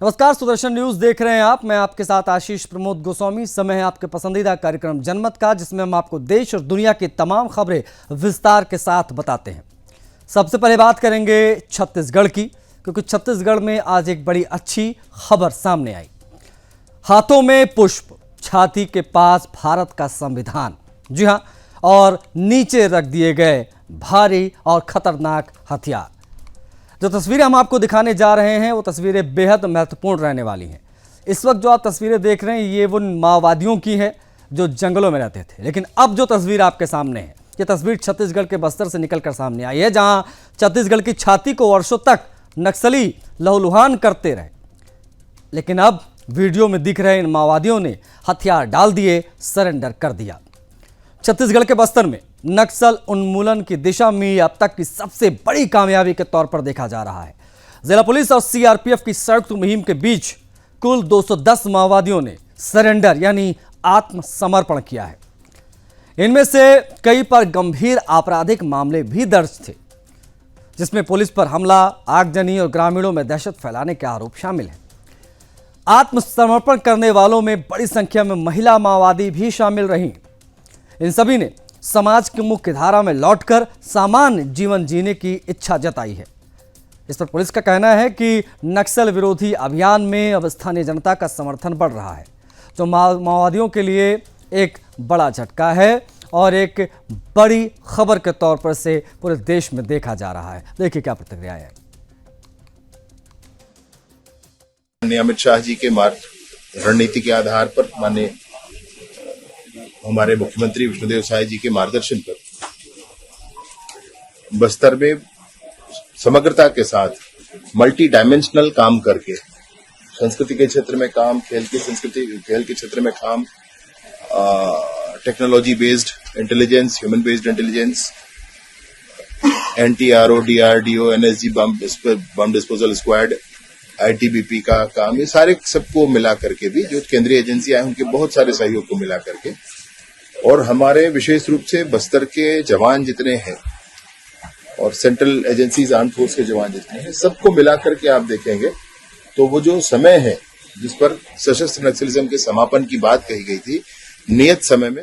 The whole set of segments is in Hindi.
नमस्कार, सुदर्शन न्यूज देख रहे हैं आप। मैं आपके साथ आशीष प्रमोद गोस्वामी। समय है आपके पसंदीदा कार्यक्रम जनमत का, जिसमें हम आपको देश और दुनिया की तमाम खबरें विस्तार के साथ बताते हैं। सबसे पहले बात करेंगे छत्तीसगढ़ की, क्योंकि छत्तीसगढ़ में आज एक बड़ी अच्छी खबर सामने आई। हाथों में पुष्प, छाती के पास भारत का संविधान, जी हां, और नीचे रख दिए गए भारी और खतरनाक हथियार। जो तस्वीरें हम आपको दिखाने जा रहे हैं वो तस्वीरें बेहद महत्वपूर्ण रहने वाली हैं। इस वक्त जो आप तस्वीरें देख रहे हैं ये वो माओवादियों की है जो जंगलों में रहते थे, लेकिन अब जो तस्वीर आपके सामने है ये तस्वीर छत्तीसगढ़ के बस्तर से निकलकर सामने आई है, जहां छत्तीसगढ़ की छाती को वर्षों तक नक्सली लहूलुहान करते रहे। लेकिन अब वीडियो में दिख रहे इन माओवादियों ने हथियार डाल दिए, सरेंडर कर दिया। छत्तीसगढ़ के बस्तर में नक्सल उन्मूलन की दिशा में अब तक की सबसे बड़ी कामयाबी के तौर पर देखा जा रहा है। जिला पुलिस और सीआरपीएफ की संयुक्त मुहिम के बीच कुल 210 माओवादियों ने सरेंडर यानी आत्मसमर्पण किया है। इनमें से कई पर गंभीर आपराधिक मामले भी दर्ज थे, जिसमें पुलिस पर हमला, आगजनी और ग्रामीणों में दहशत फैलाने के आरोप शामिल हैं। आत्मसमर्पण करने वालों में बड़ी संख्या में महिला माओवादी भी शामिल रहीं। इन सभी ने समाज की मुख्य धारा में लौटकर सामान्य जीवन जीने की इच्छा जताई है। इस पर पुलिस का कहना है कि नक्सल विरोधी अभियान में अब स्थानीय जनता का समर्थन बढ़ रहा है, जो माओवादियों के लिए एक बड़ा झटका है और एक बड़ी खबर के तौर पर से पूरे देश में देखा जा रहा है। देखिए क्या प्रतिक्रिया है। अमित शाह जी के मार्ग रणनीति के आधार पर माननीय हमारे मुख्यमंत्री विष्णुदेव साय जी के मार्गदर्शन पर बस्तर में समग्रता के साथ मल्टी डायमेंशनल काम करके संस्कृति के क्षेत्र में काम, खेल के क्षेत्र में काम, technology based intelligence, human based intelligence, NTRO, DRDO, NSG bomb disposal squad, ITBP का काम, ये सारे सबको मिला करके भी जो केंद्रीय एजेंसियां हैं उनके बहुत सारे सहयोग को मिला करके, और हमारे विशेष रूप से बस्तर के जवान जितने हैं और सेंट्रल एजेंसीज आर्म फोर्स के जवान जितने हैं, सबको मिला करके आप देखेंगे तो वो जो समय है जिस पर सशस्त्र नक्सलिज्म के समापन की बात कही गई थी, नियत समय में।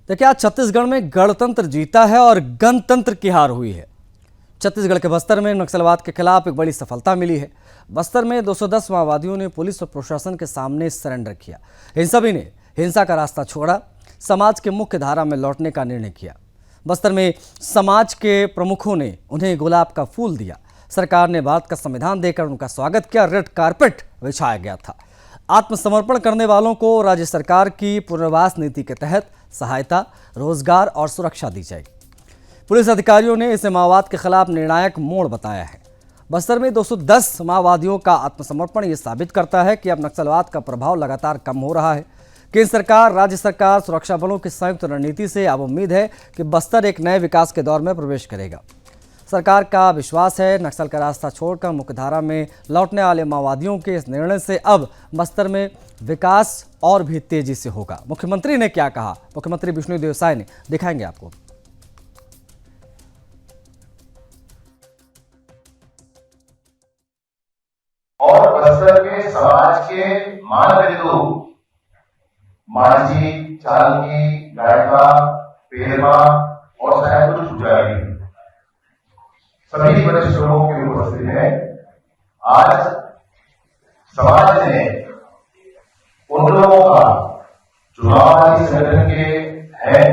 देखिए, आज छत्तीसगढ़ में गणतंत्र जीता है और गणतंत्र की हार हुई है। छत्तीसगढ़ के बस्तर में नक्सलवाद के खिलाफ एक बड़ी सफलता मिली है। बस्तर में 210 माओवादियों ने पुलिस और प्रशासन के सामने सरेंडर किया। इन सभी ने हिंसा का रास्ता छोड़ा, समाज के मुख्य धारा में लौटने का निर्णय किया। बस्तर में समाज के प्रमुखों ने उन्हें गुलाब का फूल दिया। सरकार ने भारत का संविधान देकर उनका स्वागत किया, रेड कारपेट बिछाया गया था। आत्मसमर्पण करने वालों को राज्य सरकार की पुनर्वास नीति के तहत सहायता, रोजगार और सुरक्षा दी जाएगी। पुलिस अधिकारियों ने इसे माओवाद के खिलाफ निर्णायक मोड़ बताया है। बस्तर में 210 माओवादियों का आत्मसमर्पण ये साबित करता है कि अब नक्सलवाद का प्रभाव लगातार कम हो रहा है। केंद्र सरकार, राज्य सरकार, सुरक्षा बलों की संयुक्त रणनीति से अब उम्मीद है कि बस्तर एक नए विकास के दौर में प्रवेश करेगा। सरकार का विश्वास है नक्सल का रास्ता छोड़कर मुख्यधारा में लौटने वाले माओवादियों के इस निर्णय से अब बस्तर में विकास और भी तेजी से होगा। मुख्यमंत्री ने क्या कहा, मुख्यमंत्री विष्णुदेव साय ने, दिखाएंगे आपको। और बस्तर के समाज के मानबिंदु मांझी, चालकी, गायका, पेरवा और शायद कुछ पुजारी, सभी वरिष्ठ लोगों की उपस्थिति है। आज समाज ने उन लोगों का चुनावी संगठन के हैं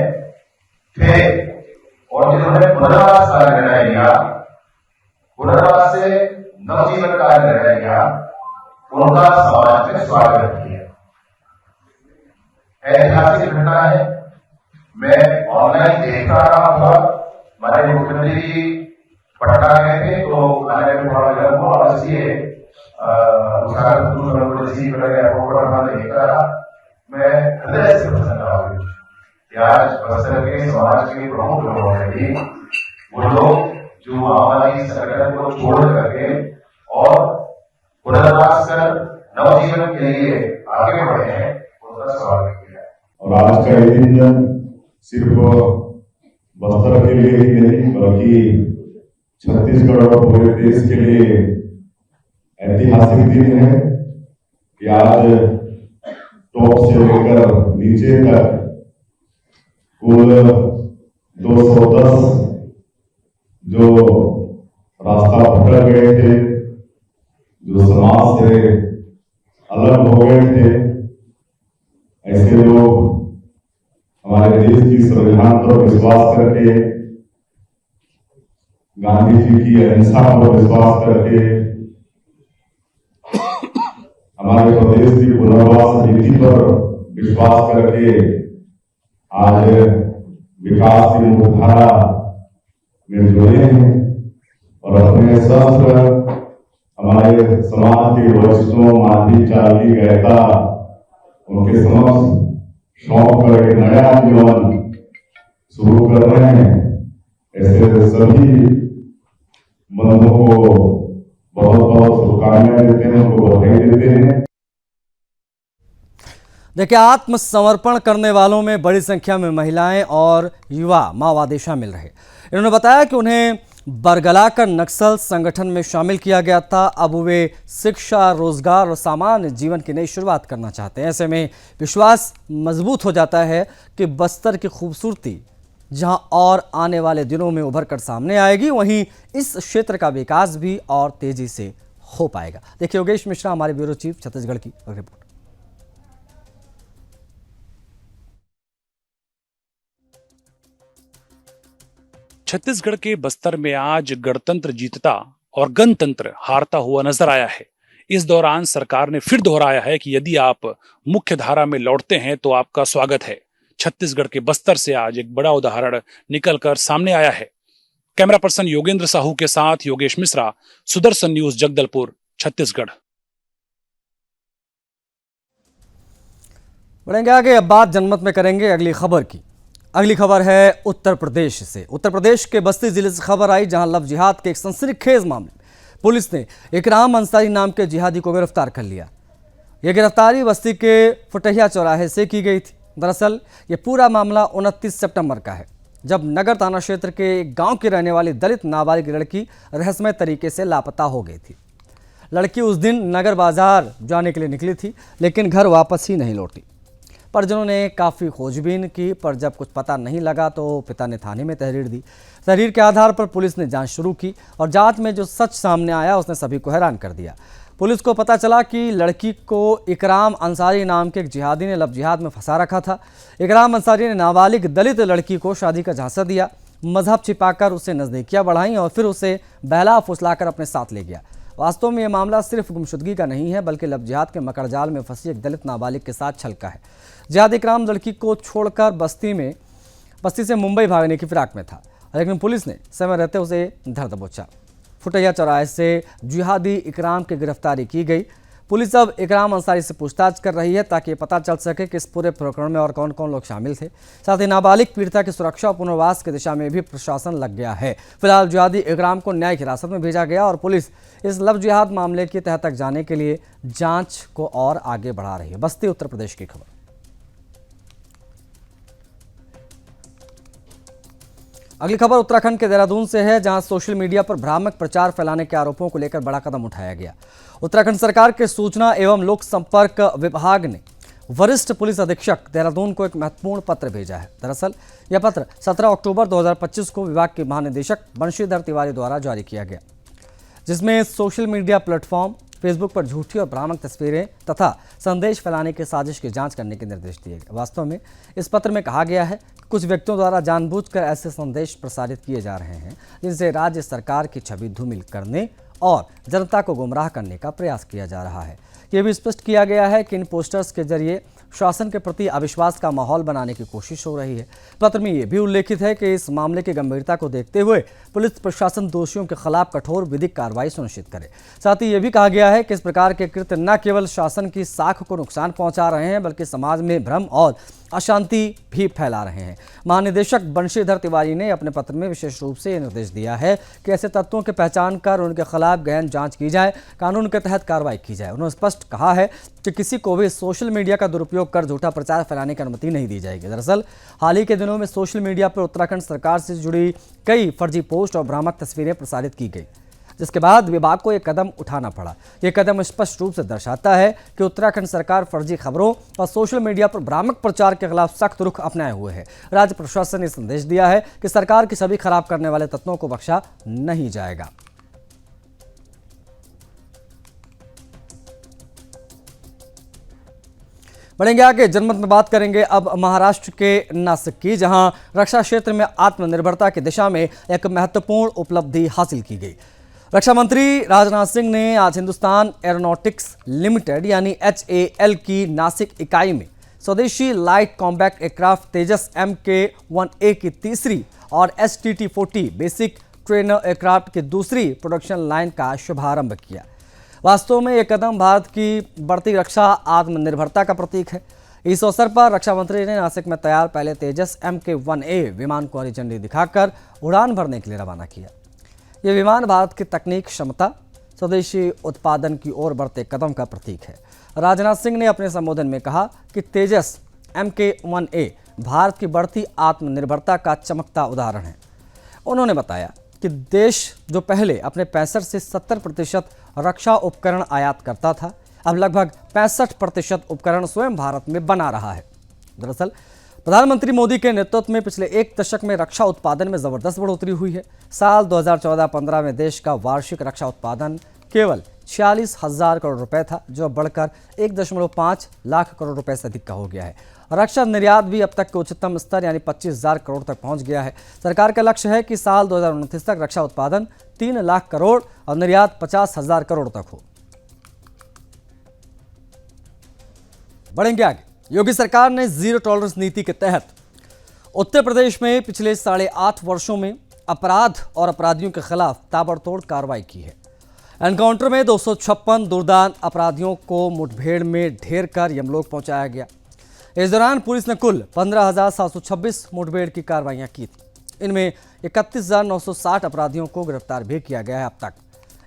थे और जिन्होंने पुनर्वास का निर्णय लिया, पुनर्वास से नवजीवन का निर्णय लिया, उनका समाज में स्वागत किया। ऐतिहासिक घटना है। मैं ऑनलाइन देख रहा था, हमारे मुख्यमंत्री जी पटना गए थे तो आने में थोड़ा गर्म हुआ और इसलिए मैं हृदय से प्रसन्न हूँ कि आज बस्तर के समाज के प्रमुख लोगों ने भी, वो लोग जो माओवादी संगठन को छोड़ करके और पुनर्वास कर नवजीवन के लिए आगे बढ़े हैं, उनका स्वागत किया। और आज का ये दिन सिर्फ बस्तर के लिए ही नहीं बल्कि छत्तीसगढ़ और पूरे देश के लिए ऐतिहासिक दिन है कि आज टॉप से लेकर नीचे तक कुल 210 जो रास्ता भटक गए थे, जो समाज से अलग हो गए थे, ऐसे लोग हमारे देश की संविधान पर विश्वास करके, गांधी जी की अहिंसा पर विश्वास करके, हमारे प्रदेश की पुनर्वास नीति पर विश्वास करके आज विकास की मुख्यधारा में जुड़े हैं और अपने शस्त्र हमारे समाज के वरिष्ठों मांझी चाली गहता उनके समक्ष सौंप कर एक नया जीवन शुरू कर रहे हैं। ऐसे सभी बंधुओं को बहुत बहुत शुभकामनाएं देते हैं, उनको बधाई देते हैं। देखिए, आत्मसमर्पण करने वालों में बड़ी संख्या में महिलाएं और युवा माओवादी शामिल रहे। इन्होंने बताया कि उन्हें बरगलाकर नक्सल संगठन में शामिल किया गया था। अब वे शिक्षा, रोजगार और सामान्य जीवन की नई शुरुआत करना चाहते हैं। ऐसे में विश्वास मजबूत हो जाता है कि बस्तर की खूबसूरती जहां और आने वाले दिनों में उभर कर सामने आएगी, वहीं इस क्षेत्र का विकास भी और तेजी से हो पाएगा। देखिए, योगेश मिश्रा हमारे ब्यूरो चीफ छत्तीसगढ़ की रिपोर्ट। छत्तीसगढ़ के बस्तर में आज गणतंत्र जीतता और गणतंत्र हारता हुआ नजर आया है। इस दौरान सरकार ने फिर दोहराया है कि यदि आप मुख्य धारा में लौटते हैं तो आपका स्वागत है। छत्तीसगढ़ के बस्तर से आज एक बड़ा उदाहरण निकलकर सामने आया है। कैमरा पर्सन योगेंद्र साहू के साथ योगेश मिश्रा, सुदर्शन न्यूज, जगदलपुर, छत्तीसगढ़। बढ़ेंगे आगे, अब बात जनमत में करेंगे अगली खबर की। अगली खबर है उत्तर प्रदेश से। उत्तर प्रदेश के बस्ती जिले से खबर आई, जहां लव जिहाद के एक सनसनीखेज मामले में पुलिस ने इकराम अंसारी नाम के जिहादी को गिरफ्तार कर लिया। यह गिरफ्तारी बस्ती के फुटहिया चौराहे से की गई थी। दरअसल ये पूरा मामला 29 सितंबर का है, जब नगर थाना क्षेत्र के एक गांव की रहने वाली दलित नाबालिग लड़की रहस्यमय तरीके से लापता हो गई थी। लड़की उस दिन नगर बाजार जाने के लिए निकली थी, लेकिन घर वापस ही नहीं लौटी। परिजनों ने काफ़ी खोजबीन की, पर जब कुछ पता नहीं लगा तो पिता ने थाने में तहरीर दी। तहरीर के आधार पर पुलिस ने जांच शुरू की और जांच में जो सच सामने आया उसने सभी को हैरान कर दिया। पुलिस को पता चला कि लड़की को इकराम अंसारी नाम के एक जिहादी ने लव जिहाद में फंसा रखा था। इकराम अंसारी ने नाबालिग दलित लड़की को शादी का झांसा दिया, मजहब छिपाकर उससे नज़दीकियाँ बढ़ाईं और फिर उसे बहला फुसलाकर अपने साथ ले गया। वास्तव में यह मामला सिर्फ गुमशुदगी का नहीं है, बल्कि लव जिहाद के मकड़जाल में फंसी एक दलित नाबालिग के साथ छल का है। जिहादी इकराम लड़की को छोड़कर बस्ती से मुंबई भागने की फिराक में था, लेकिन पुलिस ने समय रहते उसे धर दबोचा। फुटैया चौराहे से जिहादी इकराम की गिरफ्तारी की गई। पुलिस अब इकराम अंसारी से पूछताछ कर रही है ताकि पता चल सके कि इस पूरे प्रकरण में और कौन कौन लोग शामिल थे। साथ ही नाबालिग पीड़िता की सुरक्षा और पुनर्वास की दिशा में भी प्रशासन लग गया है। फिलहाल जिहादी इकराम को न्यायिक हिरासत में भेजा गया और पुलिस इस लव जिहाद मामले की तह तक जाने के लिए जांच को और आगे बढ़ा रही है। बस्ती उत्तर प्रदेश की खबर। अगली खबर उत्तराखंड के देहरादून से है, जहां सोशल मीडिया पर भ्रामक प्रचार फैलाने के आरोपों को लेकर बड़ा कदम उठाया गया। उत्तराखंड सरकार के सूचना एवं लोक संपर्क विभाग ने वरिष्ठ पुलिस अधीक्षक देहरादून को एक महत्वपूर्ण पत्र भेजा है। दरअसल यह पत्र 17 अक्टूबर 2025 को विभाग के महानिदेशक बंशीधर तिवारी द्वारा जारी किया गया, जिसमें सोशल मीडिया प्लेटफॉर्म फेसबुक पर झूठी और भ्रामक तस्वीरें तथा संदेश फैलाने की साजिश की जांच करने के निर्देश दिए गए। वास्तव में इस पत्र में कहा गया है कि कुछ व्यक्तियों द्वारा जानबूझकर ऐसे संदेश प्रसारित किए जा रहे हैं जिनसे राज्य सरकार की छवि धूमिल करने और जनता को गुमराह करने का प्रयास किया जा रहा है। यह भी स्पष्ट किया गया है कि इन पोस्टर्स के जरिए शासन के प्रति अविश्वास का माहौल बनाने की कोशिश हो रही है। पत्र में यह भी उल्लेखित है कि इस मामले की गंभीरता को देखते हुए पुलिस प्रशासन दोषियों के खिलाफ कठोर विधिक कार्रवाई सुनिश्चित करे। साथ ही यह भी कहा गया है कि इस प्रकार के कृत्य न केवल शासन की साख को नुकसान पहुंचा रहे हैं, बल्कि समाज में भ्रम और अशांति भी फैला रहे हैं। महानिदेशक बंशीधर तिवारी ने अपने पत्र में विशेष रूप से यह निर्देश दिया है कि ऐसे तत्वों की पहचान कर उनके खिलाफ गहन जांच की जाए, कानून के तहत कार्रवाई की जाए। उन्होंने स्पष्ट कहा है कि किसी को भी सोशल मीडिया का दुरुपयोग कर झूठा प्रचार फैलाने की अनुमति नहीं दी जाएगी। दरअसल हाल ही के दिनों में सोशल मीडिया पर उत्तराखंड सरकार से जुड़ी कई फर्जी पोस्ट और भ्रामक तस्वीरें प्रसारित की गई। जिसके बाद विभाग को यह कदम उठाना पड़ा। यह कदम स्पष्ट रूप से दर्शाता है कि उत्तराखंड सरकार फर्जी खबरों और सोशल मीडिया पर भ्रामक प्रचार के खिलाफ सख्त रुख अपनाए हुए है। राज्य प्रशासन ने संदेश दिया है कि सरकार की सभी खराब करने वाले तत्वों को बख्शा नहीं जाएगा। बढ़ेंगे आगे, जनमत में बात करेंगे अब महाराष्ट्र के नासिक की, जहां रक्षा क्षेत्र में आत्मनिर्भरता की दिशा में एक महत्वपूर्ण उपलब्धि हासिल की गई। रक्षा मंत्री राजनाथ सिंह ने आज हिंदुस्तान एरोनॉटिक्स लिमिटेड यानी HAL की नासिक इकाई में स्वदेशी लाइट कॉम्बैट एयरक्राफ्ट तेजस Mk-1A की तीसरी और STT-40 बेसिक ट्रेनर एयरक्राफ्ट की दूसरी प्रोडक्शन लाइन का शुभारंभ किया। वास्तव में यह कदम भारत की बढ़ती रक्षा आत्मनिर्भरता का प्रतीक है। इस अवसर पर रक्षा मंत्री ने नासिक में तैयार पहले तेजस Mk-1A विमान को हरी झंडी दिखाकर उड़ान भरने के लिए रवाना किया। यह विमान भारत की तकनीक क्षमता, स्वदेशी उत्पादन की ओर बढ़ते कदम का प्रतीक है। राजनाथ सिंह ने अपने संबोधन में कहा कि तेजस Mk-1A भारत की बढ़ती आत्मनिर्भरता का चमकता उदाहरण है। उन्होंने बताया कि देश जो पहले अपने 65 से 70% रक्षा उपकरण आयात करता था, अब लगभग 65% उपकरण स्वयं भारत में बना रहा है। दरअसल प्रधानमंत्री मोदी के नेतृत्व में पिछले एक दशक में रक्षा उत्पादन में जबरदस्त बढ़ोतरी हुई है। साल 2014-15 में देश का वार्षिक रक्षा उत्पादन केवल 46,000 करोड़ रुपए था, जो अब बढ़कर 1.5 लाख करोड़ रुपए से अधिक का हो गया है। रक्षा निर्यात भी अब तक के उच्चतम स्तर यानी 25,000 करोड़ तक पहुंच गया है। सरकार का लक्ष्य है कि साल 2029 तक रक्षा उत्पादन 3 लाख करोड़ और निर्यात 50,000 करोड़ तक हो। बढ़ेंगे आगे, योगी सरकार ने जीरो टॉलरेंस नीति के तहत उत्तर प्रदेश में पिछले 8.5 वर्षों में अपराध और अपराधियों के खिलाफ ताबड़तोड़ कार्रवाई की है। एनकाउंटर में 256 दुर्दांत अपराधियों को मुठभेड़ में ढेर कर यमलोक पहुंचाया गया। इस दौरान पुलिस ने कुल 15,726 मुठभेड़ की कार्रवाइयां की थी। इनमें 31,960 अपराधियों को गिरफ्तार भी किया गया है। अब तक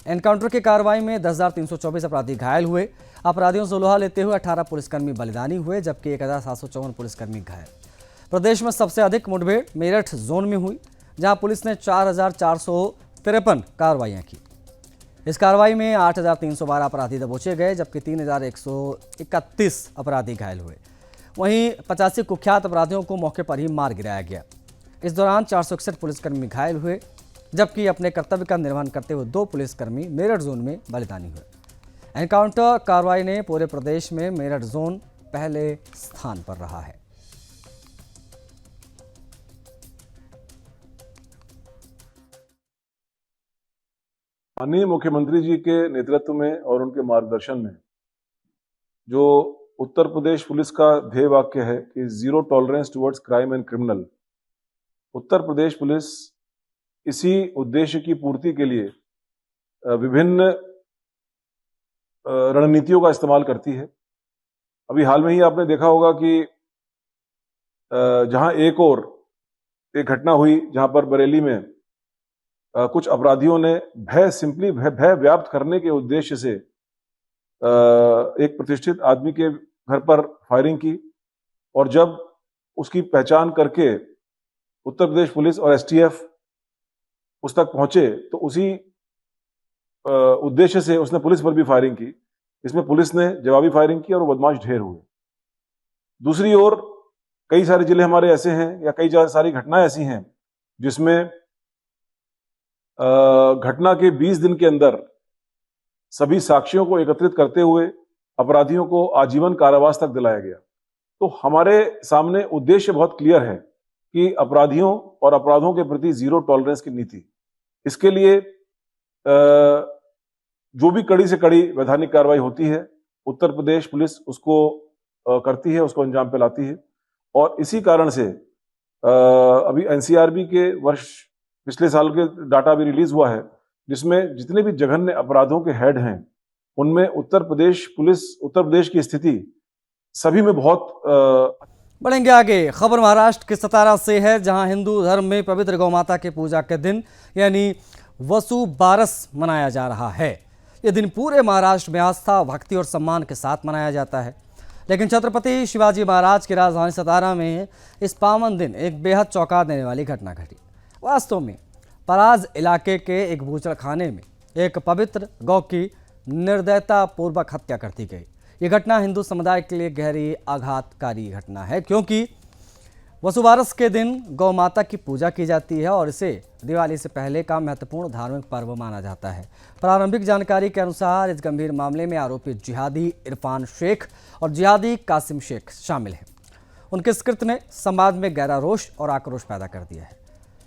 एनकाउंटर की कार्रवाई में 10,324 अपराधी घायल हुए। अपराधियों से लोहा लेते हुए 18 पुलिसकर्मी बलिदानी हुए, जबकि 1,754 पुलिसकर्मी घायल। प्रदेश में सबसे अधिक मुठभेड़ मेरठ जोन में हुई, जहां पुलिस ने 4,453 कार्रवाइयां की। इस कार्रवाई में 8,312 अपराधी दबोचे गए, जबकि 3,131 अपराधी घायल हुए। वहीं 85 कुख्यात अपराधियों को मौके पर ही मार गिराया गया। इस दौरान 461 पुलिसकर्मी घायल हुए, जबकि अपने कर्तव्य का निर्वहन करते हुए 2 पुलिसकर्मी मेरठ जोन में बलिदानी हुए। एनकाउंटर कार्रवाई ने पूरे प्रदेश में मेरठ जोन पहले स्थान पर रहा है। माननीय मुख्यमंत्री जी के नेतृत्व में और उनके मार्गदर्शन में जो उत्तर प्रदेश पुलिस का ध्येय वाक्य है कि zero tolerance towards crime and criminal, Uttar Pradesh police इसी उद्देश्य की पूर्ति के लिए विभिन्न रणनीतियों का इस्तेमाल करती है। अभी हाल में ही आपने देखा होगा कि जहां एक घटना हुई जहां पर बरेली में कुछ अपराधियों ने भय व्याप्त करने के उद्देश्य से एक प्रतिष्ठित आदमी के घर पर फायरिंग की, और जब उसकी पहचान करके उत्तर प्रदेश पुलिस और STF उस तक पहुंचे तो उसी उद्देश्य से उसने पुलिस पर भी फायरिंग की। इसमें पुलिस ने जवाबी फायरिंग की और वो बदमाश ढेर हुए। दूसरी ओर कई सारे जिले हमारे ऐसे हैं या कई सारी घटनाएं ऐसी हैं जिसमें घटना के 20 दिन के अंदर सभी साक्ष्यों को एकत्रित करते हुए अपराधियों को आजीवन कारावास तक दिलाया गया। तो हमारे सामने उद्देश्य बहुत क्लियर है कि अपराधियों और अपराधों के प्रति जीरो टॉलरेंस की नीति। इसके लिए जो भी कड़ी से कड़ी वैधानिक कार्रवाई होती है उत्तर प्रदेश पुलिस उसको करती है, उसको अंजाम पे लाती है। और इसी कारण से अभी NCRB के पिछले साल के डाटा भी रिलीज हुआ है, जिसमें जितने भी जघन्य अपराधों के हेड हैं उनमें उत्तर प्रदेश की स्थिति सभी में बहुत बढ़ेंगे आगे। खबर महाराष्ट्र के सतारा से है, जहां हिंदू धर्म में पवित्र गौ माता के पूजा के दिन यानी वसु बारस मनाया जा रहा है। यह दिन पूरे महाराष्ट्र में आस्था, भक्ति और सम्मान के साथ मनाया जाता है। लेकिन छत्रपति शिवाजी महाराज की राजधानी सतारा में इस पावन दिन एक बेहद चौंका देने वाली घटना घटी। वास्तव में पराज इलाके के एक बूचड़खाने में एक पवित्र गौ की निर्दयता पूर्वक हत्या कर दी गई। ये घटना हिंदू समुदाय के लिए गहरी आघातकारी घटना है, क्योंकि वसुबारस के दिन गौ माता की पूजा की जाती है और इसे दिवाली से पहले का महत्वपूर्ण धार्मिक पर्व माना जाता है। प्रारंभिक जानकारी के अनुसार इस गंभीर मामले में आरोपी जिहादी इरफान शेख और जिहादी कासिम शेख शामिल हैं। उनके इस कृत्य ने समाज में गहरा रोष और आक्रोश पैदा कर दिया है।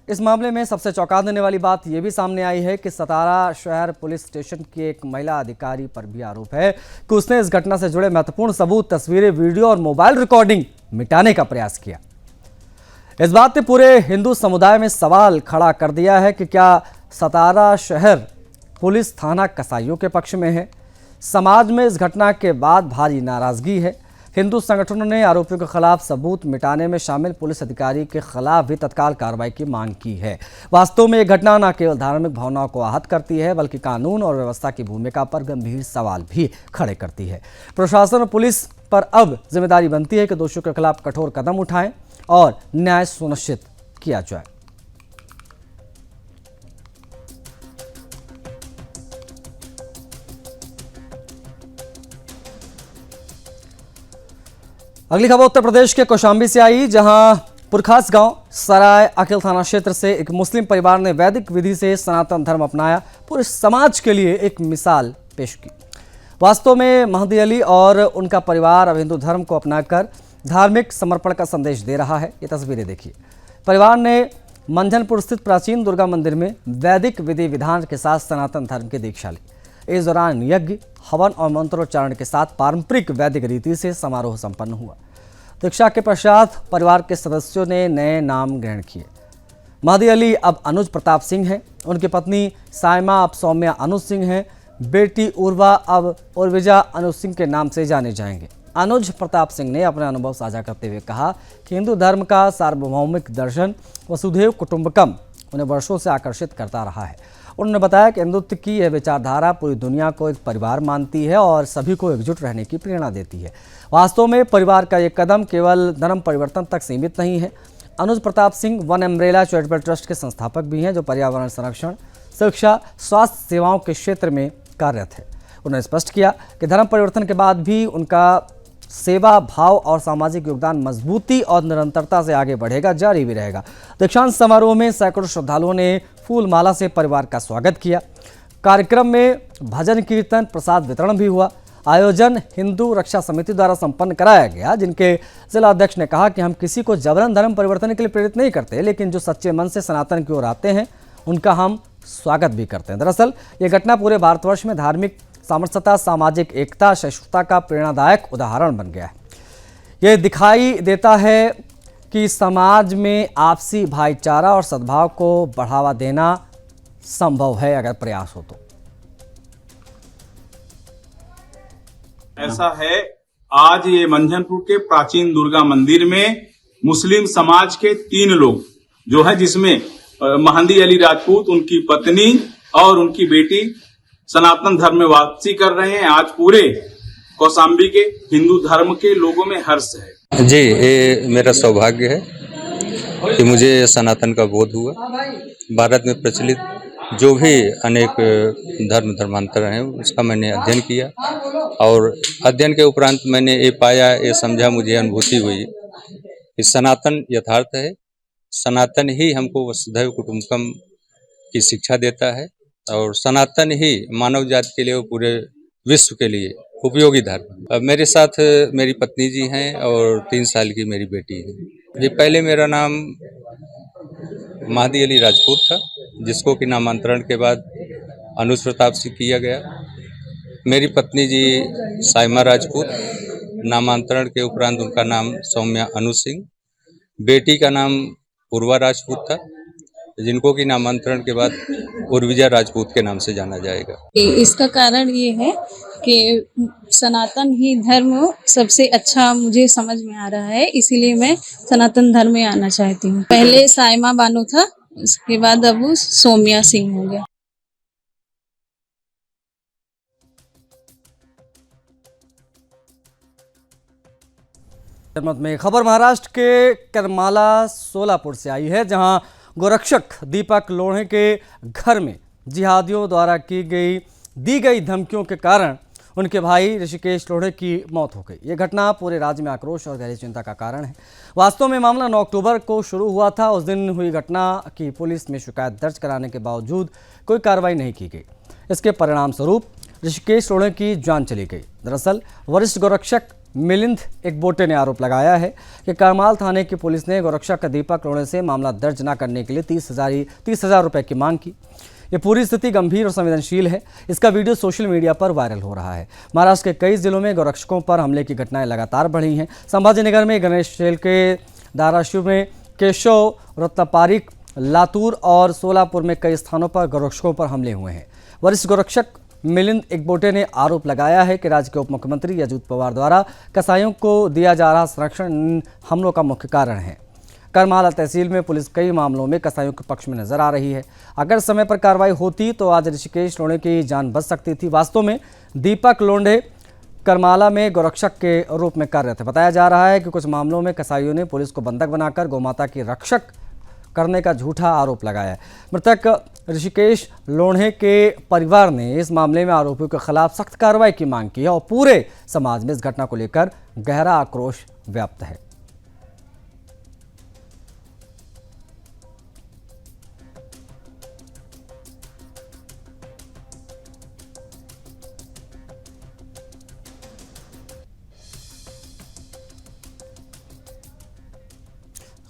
इस मामले में सबसे चौंका देने वाली बात यह भी सामने आई है कि सतारा शहर पुलिस स्टेशन की एक महिला अधिकारी पर भी आरोप है कि उसने इस घटना से जुड़े महत्वपूर्ण सबूत, तस्वीरें, वीडियो और मोबाइल रिकॉर्डिंग मिटाने का प्रयास किया। इस बात ने पूरे हिंदू समुदाय में सवाल खड़ा कर दिया है कि क्या सतारा शहर पुलिस थाना कसाईयों के पक्ष में है। समाज में इस घटना के बाद भारी नाराजगी है। हिंदू संगठनों ने आरोपियों के खिलाफ सबूत मिटाने में शामिल पुलिस अधिकारी के खिलाफ भी तत्काल कार्रवाई की मांग की है। वास्तव में यह घटना न केवल धार्मिक भावनाओं को आहत करती है, बल्कि कानून और व्यवस्था की भूमिका पर गंभीर सवाल भी खड़े करती है। प्रशासन और पुलिस पर अब जिम्मेदारी बनती है कि दोषियों के खिलाफ कठोर कदम उठाएं और न्याय सुनिश्चित किया जाए। अगली खबर उत्तर प्रदेश के कौशाम्बी से आई, जहां पुरखास गांव सराय अखिल थाना क्षेत्र से एक मुस्लिम परिवार ने वैदिक विधि से सनातन धर्म अपनाया, पूरे समाज के लिए एक मिसाल पेश की। वास्तव में महदी अली और उनका परिवार अब हिंदू धर्म को अपनाकर धार्मिक समर्पण का संदेश दे रहा है। ये तस्वीरें देखिए। परिवार ने मंझनपुर स्थित प्राचीन दुर्गा मंदिर में वैदिक विधि विधान के साथ सनातन धर्म की दीक्षा ली। इस दौरान यज्ञ, हवन और मंत्रोच्चारण के साथ पारंपरिक वैदिक रीति से समारोह संपन्न हुआ। दीक्षा के पश्चात परिवार के सदस्यों ने नए नाम ग्रहण किए। महदी अली अब अनुज प्रताप सिंह हैं, उनकी पत्नी साइमा अब सौम्या अनुज सिंह हैं, बेटी उर्वा अब उर्विजा अनुज सिंह के नाम से जाने जाएंगे। अनुज प्रताप सिंह ने अपने अनुभव साझा करते हुए कहा कि हिंदू धर्म का सार्वभौमिक दर्शन वसुधैव कुटुंबकम उन्हें वर्षों से आकर्षित करता रहा है। उन्होंने बताया कि हिंदुत्व की यह विचारधारा पूरी दुनिया को एक परिवार मानती है और सभी को एकजुट रहने की प्रेरणा देती है। वास्तव में परिवार का ये कदम केवल धर्म परिवर्तन तक सीमित नहीं है। Anuj Pratap Singh one umbrella charitable trust के संस्थापक भी हैं, जो पर्यावरण संरक्षण, शिक्षा, स्वास्थ्य सेवाओं के क्षेत्र में कार्यरत है। उन्होंने स्पष्ट किया कि धर्म परिवर्तन के बाद भी उनका सेवा भाव और सामाजिक योगदान मजबूती और निरंतरता से आगे बढ़ेगा, जारी भी रहेगा। दीक्षांत समारोह में सैकड़ों श्रद्धालुओं ने फूल माला से परिवार का स्वागत किया। कार्यक्रम में भजन कीर्तन, प्रसाद वितरण भी हुआ। आयोजन हिंदू रक्षा समिति द्वारा संपन्न कराया गया, जिनके जिला अध्यक्ष ने कहा कि हम किसी को जबरन धर्म परिवर्तन के लिए प्रेरित नहीं करते, लेकिन जो सच्चे मन से सनातन की ओर आते हैं उनका हम स्वागत भी करते हैं। दरअसल ये घटना पूरे भारतवर्ष में धार्मिक सामरस्यता, सामाजिक एकता, सहिष्णुता का प्रेरणादायक उदाहरण बन गया है। यह दिखाई देता है कि समाज में आपसी भाईचारा और सद्भाव को बढ़ावा देना संभव है अगर प्रयास हो तो। ऐसा है, आज ये मंझनपुर के प्राचीन दुर्गा मंदिर में मुस्लिम समाज के 3 लोग जो है, जिसमें महदी अली राजपूत, उनकी पत्नी और उनकी बेटी सनातन धर्म में वापसी कर रहे हैं। आज पूरे कौशाम्बी के हिंदू धर्म के लोगों में हर्ष है। जी, ये मेरा सौभाग्य है कि मुझे सनातन का बोध हुआ। भारत में प्रचलित जो भी अनेक धर्मांतर हैं उसका मैंने अध्ययन किया और अध्ययन के उपरांत मैंने ये पाया, ये समझा, मुझे अनुभूति हुई कि सनातन यथार्थ है। सनातन ही हमको वसुधैव कुटुंबकम की शिक्षा देता है और सनातन ही मानव जाति के लिए, पूरे विश्व के लिए उपयोगी धर्म। अब मेरे साथ मेरी पत्नी जी हैं और 3 साल की मेरी बेटी है। जी, पहले मेरा नाम महदी अली राजपूत था, जिसको कि नामांतरण के बाद अनुज प्रताप सिंह किया गया। मेरी पत्नी जी साइमा राजपूत, नामांतरण के उपरांत उनका नाम सौम्या अनुज सिंह। बेटी का नाम उर्वा राजपूत था, जिनको कि नामांतरण के बाद उर्विजा राजपूत के नाम से जाना जाएगा। इसका कारण ये है कि सनातन ही धर्म सबसे अच्छा मुझे समझ में आ रहा है, इसीलिए मैं सनातन धर्म में आना चाहती हूँ। पहले साइमा बानो था, उसके बाद अब सौम्या सिंह हो गया। जनमत में खबर महाराष्ट्र के करमाला सोलापुर से आई है, जहां गोरक्षक दीपक लोढ़े के घर में जिहादियों द्वारा दी गई धमकियों के कारण उनके भाई ऋषिकेश लोढ़े की मौत हो गई। ये घटना पूरे राज्य में आक्रोश और गहरी चिंता का कारण है। वास्तव में मामला 9 अक्टूबर को शुरू हुआ था। उस दिन हुई घटना की पुलिस में शिकायत दर्ज कराने के बावजूद कोई कार्रवाई नहीं की गई। इसके परिणाम स्वरूप ऋषिकेश लोढ़े की जान चली गई। दरअसल वरिष्ठ गोरक्षक मिलिंद एकबोटे ने आरोप लगाया है कि करमाल थाने की पुलिस ने गोरक्षक दीपक लोढ़े से मामला दर्ज न करने के लिए 30,000 रुपए की मांग की। ये पूरी स्थिति गंभीर और संवेदनशील है। इसका वीडियो सोशल मीडिया पर वायरल हो रहा है। महाराष्ट्र के कई जिलों में गोरक्षकों पर हमले की घटनाएं लगातार बढ़ी हैं। संभाजीनगर में गणेश शेल के, धाराशिव में केशव, रत्नापारिक, लातूर और सोलापुर में कई स्थानों पर गोरक्षकों पर हमले हुए हैं। वरिष्ठ गोरक्षक मिलिंद एकबोटे ने आरोप लगाया है कि राज्य के उप मुख्यमंत्री अजित पवार द्वारा कसाईयों को दिया जा रहा संरक्षण इन हमलों का मुख्य कारण है। करमाला तहसील में पुलिस कई मामलों में कसाईयों के पक्ष में नजर आ रही है। अगर समय पर कार्रवाई होती तो आज ऋषिकेश लोढ़े की जान बच सकती थी। वास्तव में दीपक लोढ़े करमाला में गोरक्षक के रूप में कार्यरत थे। बताया जा रहा है कि कुछ मामलों में कसाईयों ने पुलिस को बंधक बनाकर गौमाता की रक्षक करने का झूठा आरोप लगाया है। मृतक ऋषिकेश लोढ़े के परिवार ने इस मामले में आरोपियों के खिलाफ सख्त कार्रवाई की मांग की है और पूरे समाज में इस घटना को लेकर गहरा आक्रोश व्याप्त है।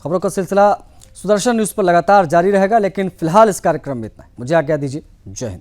खबरों का सिलसिला सुदर्शन न्यूज़ पर लगातार जारी रहेगा, लेकिन फिलहाल इस कार्यक्रम में इतना। मुझे आज्ञा दीजिए। जय हिंद।